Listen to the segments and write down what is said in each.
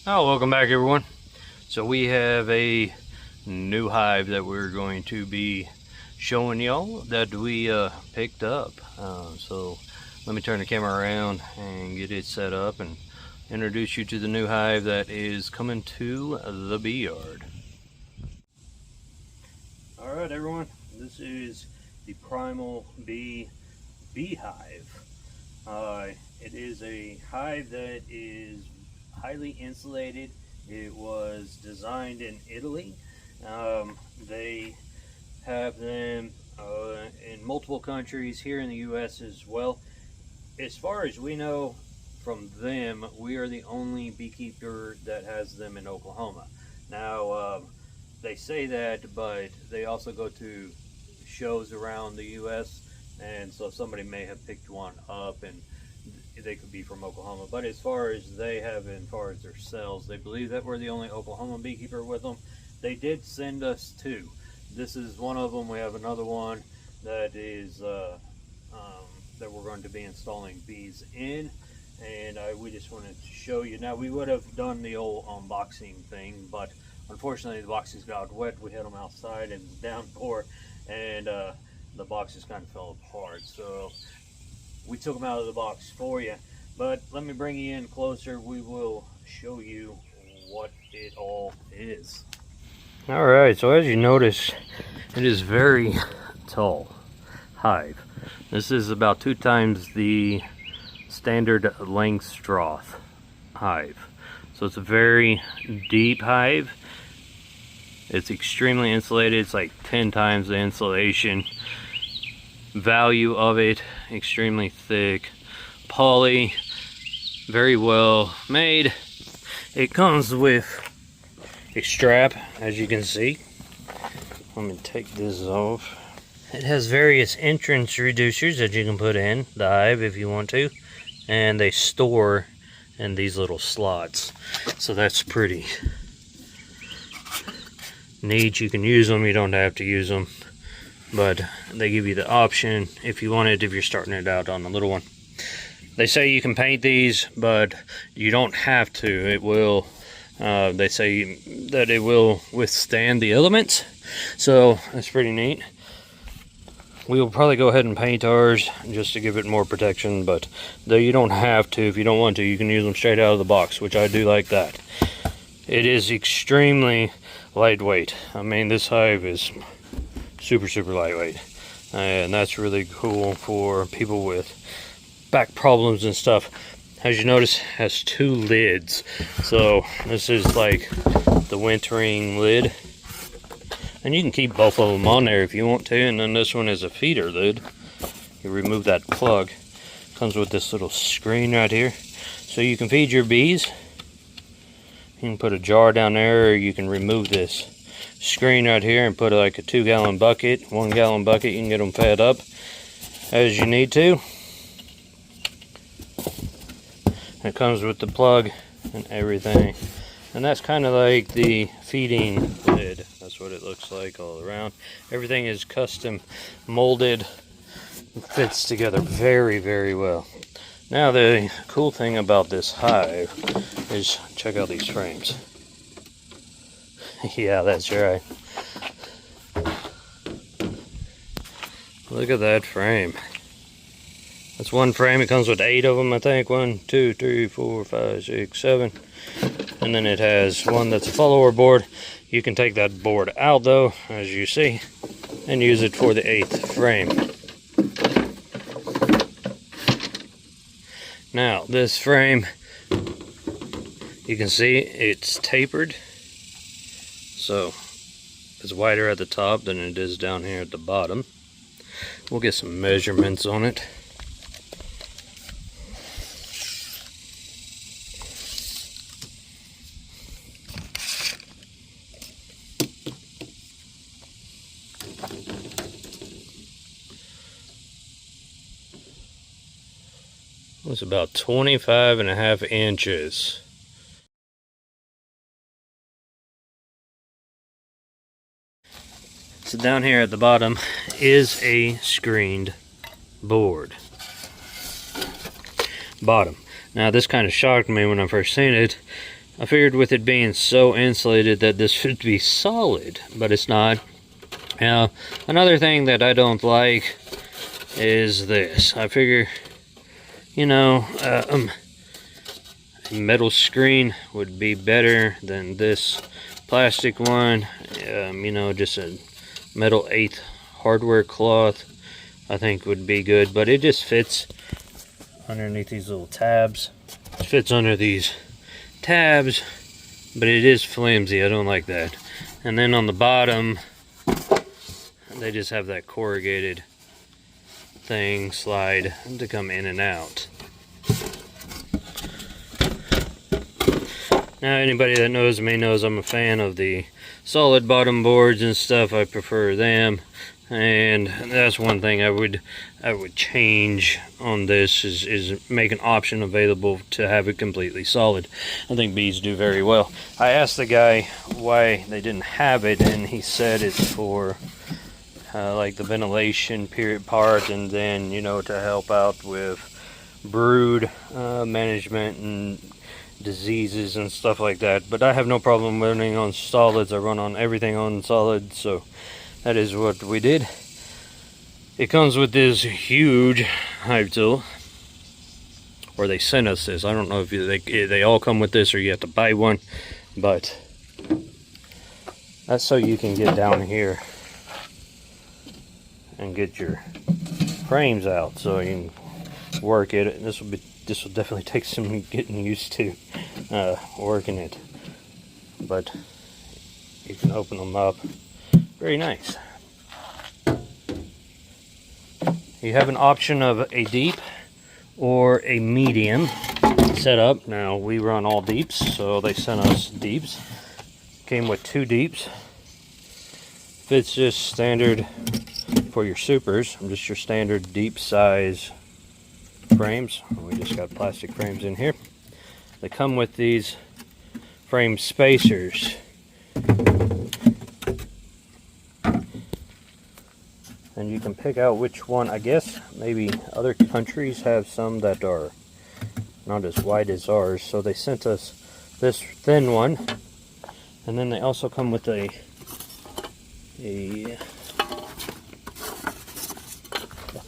Oh, welcome back everyone. So we have a new hive that we're going to be showing y'all that we picked up. So let me turn the camera around and get it set up and introduce you to the new hive that is coming to the bee yard. Alright everyone, this is the Primal Bee beehive. It is a hive that is highly insulated. It was designed in Italy. They have them in multiple countries here in the US as well. As far as we know from them, we are the only beekeeper that has them in Oklahoma. Now they say that, but they also go to shows around the US, and so somebody may have picked one up and they could be from Oklahoma. But as far as they have, as far as their sales, they believe that we're the only Oklahoma beekeeper with them. They did send us two. This is one of them. We have another one that is that we're going to be installing bees in, and we just wanted to show you. Now we would have done the old unboxing thing, but unfortunately the boxes got wet. We had them outside and downpour, and the boxes kind of fell apart. So we took them out of the box for you, but let me bring you in closer. We will show you what it all is. All right, so as you notice, it is very tall hive. This is about 2 times the standard length straw hive. So it's a very deep hive. It's extremely insulated. It's like 10 times the insulation value of it. Extremely thick poly, very well made. It comes with a strap, as you can see. Let me take this off. It has various entrance reducers that you can put in the hive if you want to, and they store in these little slots, so that's pretty neat. You can use them, you don't have to use them, but they give you the option if you want it, if you're starting it out on a little one. They say you can paint these, but you don't have to. It will, they say that it will withstand the elements, so that's pretty neat. We will probably go ahead and paint ours just to give it more protection, but though you don't have to. If you don't want to, you can use them straight out of the box, which I do like that. It is extremely lightweight. I mean, this hive is super lightweight, and that's really cool for people with back problems and stuff. As you notice, it has 2 lids, so this is like the wintering lid, and you can keep both of them on there if you want to. And then this one is a feeder lid. You remove that plug. Comes with this little screen right here, so you can feed your bees. You can put a jar down there, or you can remove this screen right here and put like a 2-gallon bucket, 1-gallon bucket. You can get them fed up as you need to. It comes with the plug and everything, and that's kind of like the feeding lid. That's what it looks like all around. Everything is custom molded. It fits together very well. Now the cool thing about this hive is, check out these frames. Yeah, that's right. Look at that frame. That's one frame. It comes with 8 of them, I think. 1, 2, 3, 4, 5, 6, 7. And then it has one that's a follower board. You can take that board out though, as you see, and use it for the 8th frame. Now, this frame, you can see it's tapered. So it's wider at the top than it is down here at the bottom. We'll get some measurements on it. It's about 25.5 inches. So down here at the bottom is a screened board. Bottom. Now this kind of shocked me when I first seen it. I figured with it being so insulated that this should be solid, but it's not. Now, another thing that I don't like is this. I figure, you know, a metal screen would be better than this plastic one. You know, just a metal 8th hardware cloth I think would be good, but it just fits underneath these little tabs. It fits under these tabs, but it is flimsy. I don't like that. And then on the bottom, they just have that corrugated thing slide to come in and out. Now, anybody that knows me knows I'm a fan of the solid bottom boards and stuff. I prefer them, and that's one thing I would change on this is make an option available to have it completely solid. I think bees do very well. I asked the guy why they didn't have it, and he said it's for like the ventilation period part, and then, you know, to help out with brood management and diseases and stuff like that. But I have no problem running on solids. I run on everything on solid, so that is what we did. It comes with this huge hive tool, or they sent us this. I don't know if they all come with this or you have to buy one, but that's so you can get down here and get your frames out so you can work it. This will definitely take some getting used to working it, but you can open them up. Very nice. You have an option of a deep or a medium setup. Now, we run all deeps, so they sent us deeps. Came with 2 deeps. Fits just standard for your supers, just your standard deep size frames. We just got plastic frames in here. They come with these frame spacers. And you can pick out which one. I guess maybe other countries have some that are not as wide as ours, so they sent us this thin one, and then they also come with a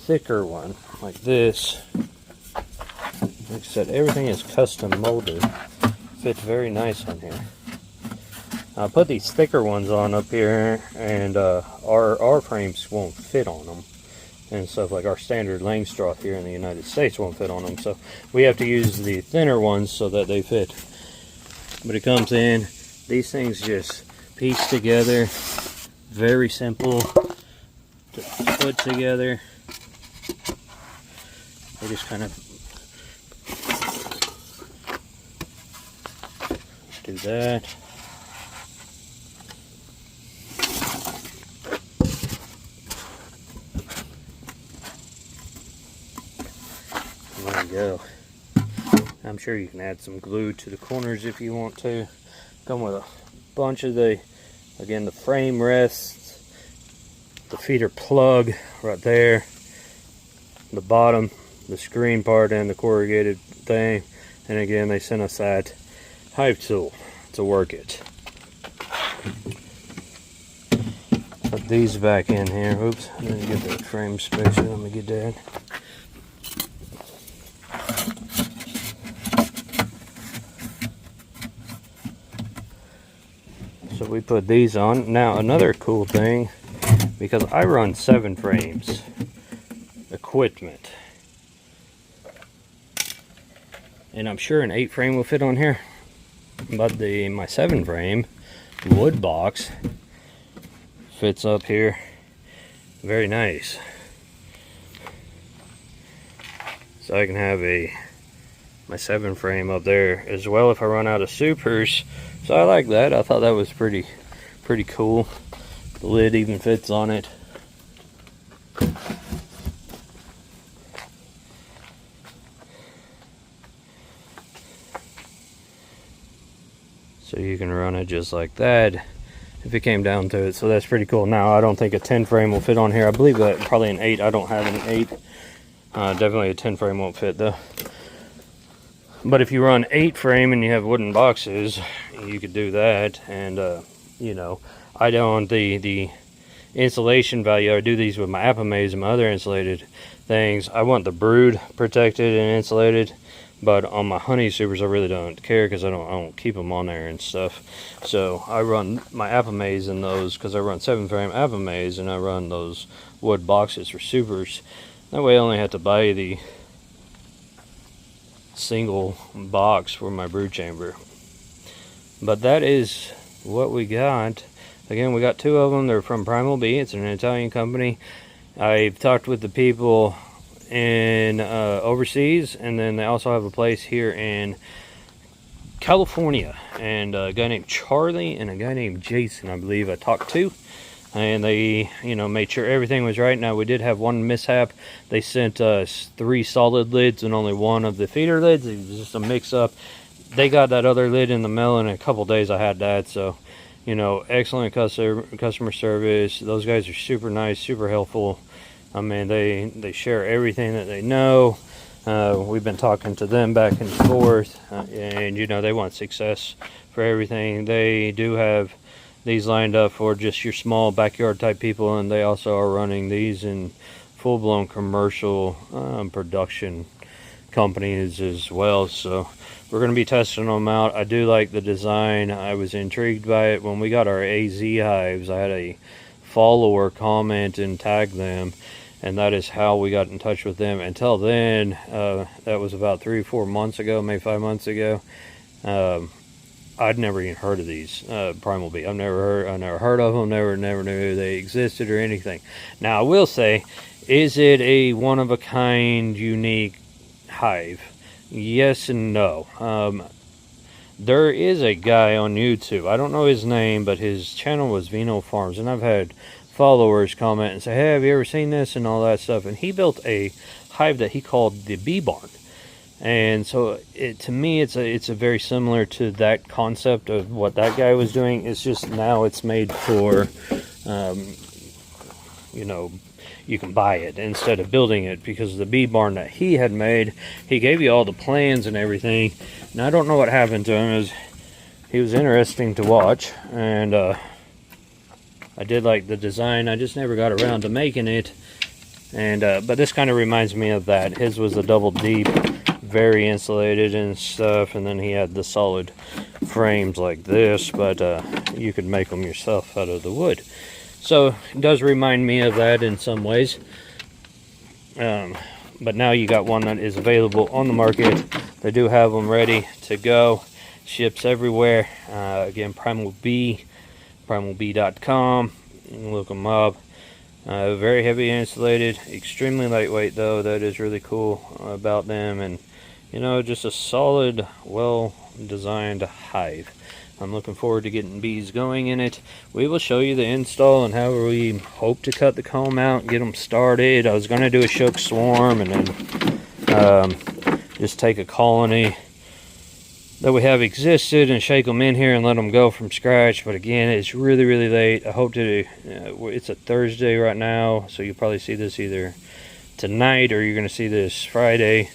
thicker one like this. Like I said, everything is custom molded. Fits very nice on here. I put these thicker ones on up here, and our frames won't fit on them and stuff. Like our standard Langstroth here in the United States won't fit on them, so we have to use the thinner ones so that they fit. But it comes in, these things just piece together, very simple to put together. They just kind of do that. There you go. I'm sure you can add some glue to the corners if you want to. Come with a bunch of the frame rests, the feeder plug right there, the bottom, the screen part, and the corrugated thing. And again, they sent us that hive tool to work it. Put these back in here. Oops, I didn't get that frame spacer. Let me get that. So we put these on. Now, another cool thing, because I run 7 frames equipment, and I'm sure an 8 frame will fit on here, but my 7 frame wood box fits up here very nice. So I can have my 7 frame up there as well if I run out of supers. So I like that. I thought that was pretty cool. The lid even fits on it. So you can run it just like that if it came down to it. So that's pretty cool. Now, I don't think a 10 frame will fit on here. I believe that probably an 8. I don't have an 8. Definitely a 10 frame won't fit though. But if you run 8 frame and you have wooden boxes, you could do that. And you know, I don't the insulation value. I do these with my Apamaze and my other insulated things. I want the brood protected and insulated, but on my honey supers I really don't care because I don't keep them on there and stuff. So I run my Apamaze in those because I run 7 frame Apamaze, and I run those wood boxes for supers. That way I only have to buy the single box for my brood chamber. But that is what we got. Again, we got 2 of them. They're from Primal Bee. It's an Italian company. I've talked with the people in overseas, and then they also have a place here in California, and a guy named Charlie and a guy named Jason, I believe, I talked to, and they, you know, made sure everything was right. Now, we did have one mishap. They sent us 3 solid lids and only 1 of the feeder lids. It was just a mix-up. They got that other lid in the mail in a couple days. I had that. So, you know, excellent customer service. Those guys are super nice, super helpful. I mean, they share everything that they know. We've been talking to them back and forth, and you know, they want success for everything. They do have these lined up for just your small backyard type people, and they also are running these in full-blown commercial production companies as well. So we're going to be testing them out. I do like the design. I was intrigued by it when we got our AZ hives. I had a follower comment and tag them, and that is how we got in touch with them. Until then, that was about 3 or 4 months ago, maybe 5 months ago. I'd never even heard of these Primal Bee. I never heard of them. Never knew they existed or anything. Now, I will say, is it a one-of-a-kind, unique hive? Yes and no. There is a guy on YouTube. I don't know his name, but his channel was Vino Farms, and I've had followers comment and say, hey, have you ever seen this and all that stuff. And he built a hive that he called the bee barn, and so to me it's a very similar to that concept of what that guy was doing. It's just now it's made for you know, you can buy it instead of building it, because the bee barn that he had made, he gave you all the plans and everything. And I don't know what happened to him. He was interesting to watch, and I did like the design. I just never got around to making it. And but this kind of reminds me of that. His was a double deep, very insulated and stuff, and then he had the solid frames like this, but you could make them yourself out of the wood. So it does remind me of that in some ways. But now you got one that is available on the market. They do have them ready to go. Ships everywhere. Again, Primal Bee, primalbee.com. You can look them up. Very heavy insulated, extremely lightweight though. That is really cool about them, and you know, just a solid, well designed hive. I'm looking forward to getting bees going in it. We will show you the install and how we hope to cut the comb out and get them started. I was going to do a shook swarm and then just take a colony that we have existed and shake them in here and let them go from scratch. But again, it's really late. I hope to it's a Thursday right now, so you'll probably see this either tonight or you're going to see this Friday,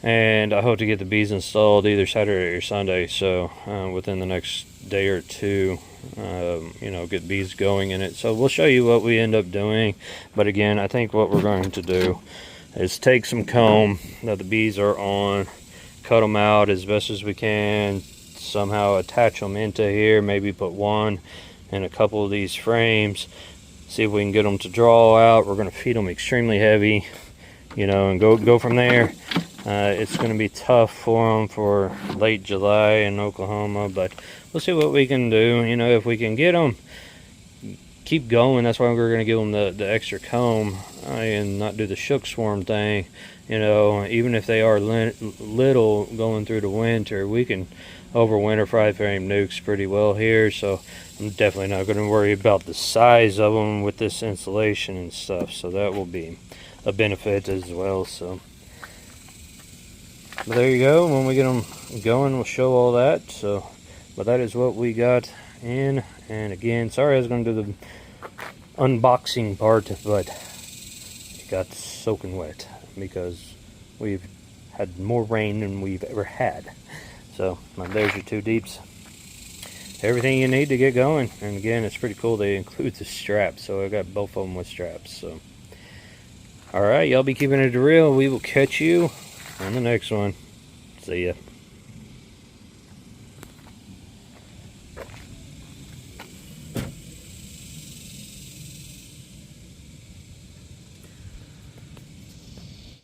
and I hope to get the bees installed either Saturday or Sunday. So within the next day or two, you know, get bees going in it. So we'll show you what we end up doing. But again, I think what we're going to do is take some comb that the bees are on, cut them out as best as we can, somehow attach them into here, maybe put one in a couple of these frames, see if we can get them to draw out. We're going to feed them extremely heavy, you know, and go from there. It's going to be tough for them for late July in Oklahoma, but we'll see what we can do. You know, if we can get them keep going, that's why we're going to give them the extra comb and not do the shook swarm thing. You know, even if they are little going through the winter, we can overwinter 5-frame nukes pretty well here. So I'm definitely not going to worry about the size of them with this insulation and stuff. So that will be a benefit as well. So but there you go. When we get them going, we'll show all that. So, but that is what we got in. And again, sorry I was going to do the unboxing part, but it got soaking wet because we've had more rain than we've ever had. So there's your 2 deeps. Everything you need to get going. And again, it's pretty cool they include the straps, so I got both of them with straps. So alright, y'all be keeping it real. We will catch you on the next one. See ya.